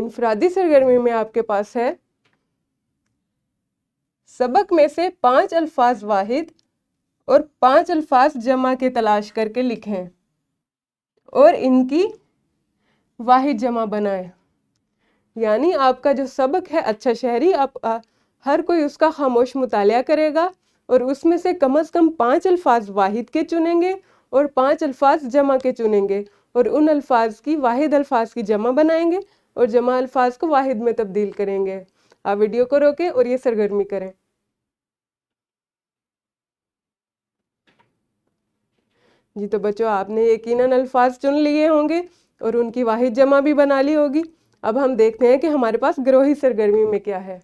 انفرادی سرگرمی میں آپ کے پاس ہے سبق میں سے 5 الفاظ واحد اور 5 الفاظ جمع کے تلاش کر کے لکھیں اور ان کی واحد جمع بنائیں۔ یعنی آپ کا جو سبق ہے اچھا شہری، آپ ہر کوئی اس کا خاموش مطالعہ کرے گا اور اس میں سے کم از کم 5 الفاظ واحد کے چنیں گے اور 5 الفاظ جمع کے چنیں گے اور ان الفاظ کی واحد الفاظ کی جمع بنائیں گے اور جمع الفاظ کو واحد میں تبدیل کریں گے۔ آپ ویڈیو کو روکیں اور یہ سرگرمی کریں۔ جی تو بچوں، آپ نے یقیناً الفاظ چن لیے ہوں گے اور ان کی واحد جمع بھی بنا لی ہوگی۔ اب ہم دیکھتے ہیں کہ ہمارے پاس گروہی سرگرمی میں کیا ہے۔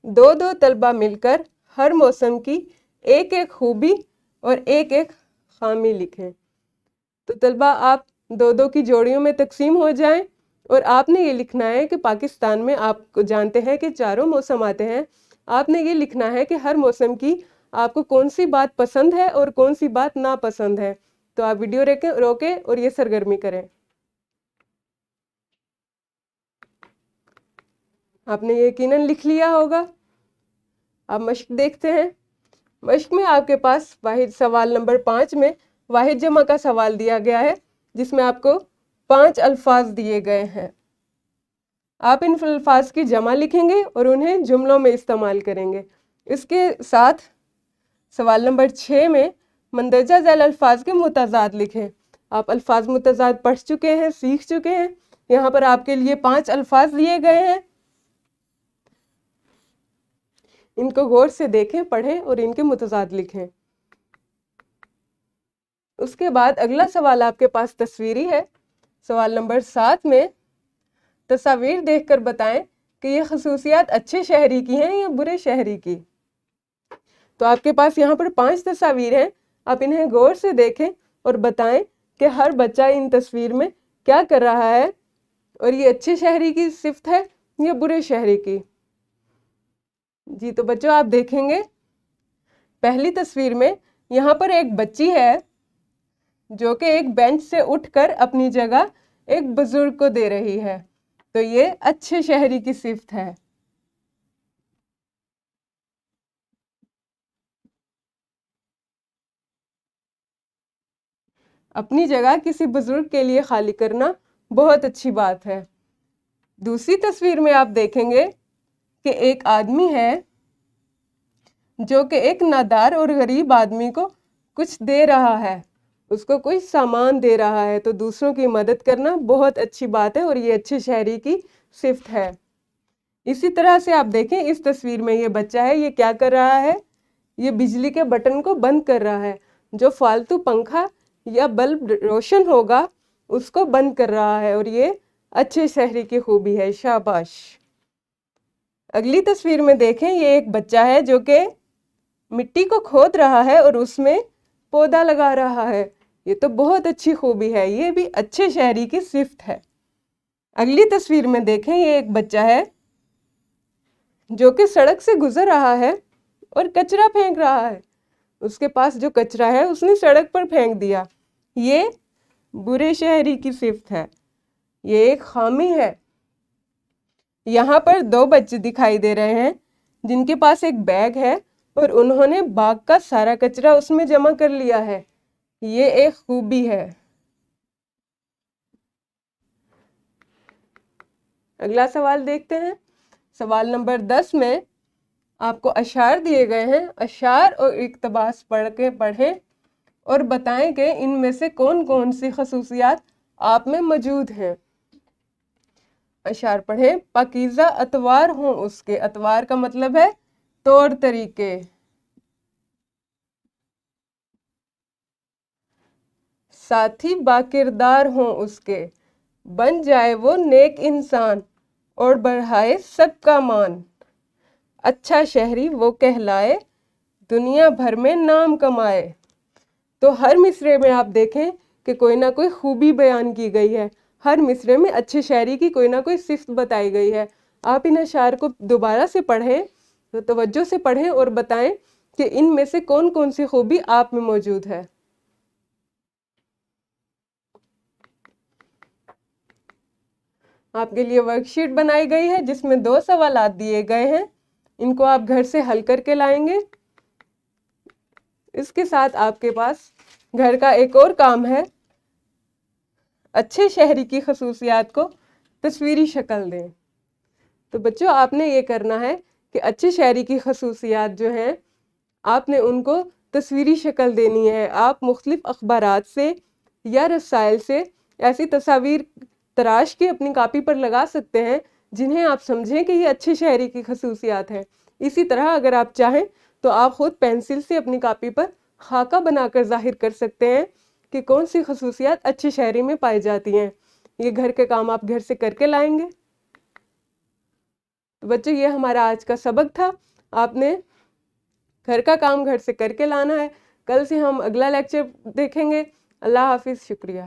2 طلبہ مل کر ہر موسم کی ایک خوبی اور ایک خامی لکھیں۔ تو طلبہ آپ 2 کی جوڑیوں میں تقسیم ہو جائیں اور آپ نے یہ لکھنا ہے کہ پاکستان میں آپ کو جانتے ہیں کہ 4 موسم آتے ہیں۔ آپ نے یہ لکھنا ہے کہ ہر موسم کی آپ کو کون سی بات پسند ہے اور کون سی بات ناپسند ہے۔ تو آپ ویڈیو روکیں اور یہ سرگرمی کریں۔ آپ نے یقیناً لکھ لیا ہوگا۔ آپ مشق دیکھتے ہیں۔ مشق میں آپ کے پاس سوال نمبر 5 میں واحد جمع کا سوال دیا گیا ہے، جس میں آپ کو 5 الفاظ دیے گئے ہیں۔ آپ ان الفاظ کی جمع لکھیں گے اور انہیں جملوں میں استعمال کریں گے۔ اس کے ساتھ سوال نمبر 6 میں مندرجہ ذیل الفاظ کے متضاد لکھیں۔ آپ الفاظ متضاد پڑھ چکے ہیں، سیکھ چکے ہیں۔ یہاں پر آپ کے لیے 5 الفاظ دیے گئے ہیں۔ ان کو غور سے دیکھیں، پڑھیں اور ان کے متضاد لکھیں۔ اس کے بعد اگلا سوال آپ کے پاس تصویری ہے۔ سوال نمبر 7 میں تصاویر دیکھ کر بتائیں کہ یہ خصوصیات اچھے شہری کی ہیں یا برے شہری کی۔ تو آپ کے پاس یہاں پر 5 تصاویر ہیں۔ آپ انہیں غور سے دیکھیں اور بتائیں کہ ہر بچہ ان تصویر میں کیا کر رہا ہے اور یہ اچھے شہری کی صفت ہے یا برے شہری کی۔ جی تو بچوں، آپ دیکھیں گے پہلی تصویر میں یہاں پر ایک بچی ہے جو کہ ایک بینچ سے اٹھ کر اپنی جگہ ایک بزرگ کو دے رہی ہے۔ تو یہ اچھے شہری کی صفت ہے۔ اپنی جگہ کسی بزرگ کے لیے خالی کرنا بہت اچھی بات ہے۔ دوسری تصویر میں آپ دیکھیں گے کہ ایک آدمی ہے جو کہ ایک نادار اور غریب آدمی کو کچھ دے رہا ہے، اس کو کوئی سامان دے رہا ہے۔ تو دوسروں کی مدد کرنا بہت اچھی بات ہے اور یہ اچھے شہری کی صفت ہے۔ اسی طرح سے آپ دیکھیں اس تصویر میں یہ بچہ ہے، یہ کیا کر رہا ہے؟ یہ بجلی کے بٹن کو بند کر رہا ہے۔ جو فالتو پنکھا یا بلب روشن ہوگا اس کو بند کر رہا ہے اور یہ اچھے شہری کی خوبی ہے۔ شاباش۔ اگلی تصویر میں دیکھیں، یہ ایک بچہ ہے جو کہ مٹی کو کھود رہا ہے اور اس میں پودا لگا رہا ہے۔ یہ تو بہت اچھی خوبی ہے، یہ بھی اچھے شہری کی صفت ہے۔ اگلی تصویر میں دیکھیں، یہ ایک بچہ ہے جو کہ سڑک سے گزر رہا ہے اور کچرا پھینک رہا ہے۔ اس کے پاس جو کچرا ہے اس نے سڑک پر پھینک دیا۔ یہ برے شہری کی صفت ہے، یہ ایک خامی ہے۔ یہاں پر 2 بچے دکھائی دے رہے ہیں جن کے پاس ایک بیگ ہے اور انہوں نے باغ کا سارا کچرا اس میں جمع کر لیا ہے۔ یہ ایک خوبی ہے۔ اگلا سوال دیکھتے ہیں۔ سوال نمبر 10 میں آپ کو اشعار دیے گئے ہیں۔ اشعار اور اقتباس پڑھیں اور بتائیں کہ ان میں سے کون کون سی خصوصیات آپ میں موجود ہیں۔ اشعار پڑھیں۔ پاکیزہ اطوار ہوں اس کے، اطوار کا مطلب ہے طور طریقے۔ ساتھی باکردار ہوں اس کے، بن جائے وہ نیک انسان اور بڑھائے سب کا مان۔ اچھا شہری وہ کہلائے، دنیا بھر میں نام کمائے۔ تو ہر مصرعے میں آپ دیکھیں کہ کوئی نہ کوئی خوبی بیان کی گئی ہے۔ ہر مصرعے میں اچھے شہری کی کوئی نہ کوئی صفت بتائی گئی ہے۔ آپ ان اشعار کو دوبارہ سے پڑھیں، توجہ سے پڑھیں اور بتائیں کہ ان میں سے کون کون سی خوبی آپ میں موجود ہے۔ آپ کے لیے ورک شیٹ بنائی گئی ہے جس میں 2 سوالات دیے گئے ہیں، ان کو آپ گھر سے حل کر کے لائیں گے۔ اس کے ساتھ آپ کے پاس گھر کا ایک اور کام ہے، اچھے شہری کی خصوصیات کو تصویری شکل دیں۔ تو بچوں آپ نے یہ کرنا ہے کہ اچھے شہری کی خصوصیات جو ہیں آپ نے ان کو تصویری شکل دینی ہے۔ آپ مختلف اخبارات سے یا رسائل سے ایسی تصاویر تراش کے اپنی کاپی پر لگا سکتے ہیں جنہیں آپ سمجھیں کہ یہ اچھے شہری کی خصوصیات ہیں۔ اسی طرح اگر آپ چاہیں تو آپ خود پینسل سے اپنی کاپی پر خاکہ بنا کر ظاہر کر سکتے ہیں کہ کون سی خصوصیات اچھے شہری میں پائی جاتی ہیں۔ یہ گھر کے کام آپ گھر سے کر کے لائیں گے۔ بچوں یہ ہمارا آج کا سبق تھا، آپ نے گھر کا کام گھر سے کر کے لانا ہے۔ کل سے ہم اگلا لیکچر دیکھیں گے۔ اللہ حافظ، شکریہ۔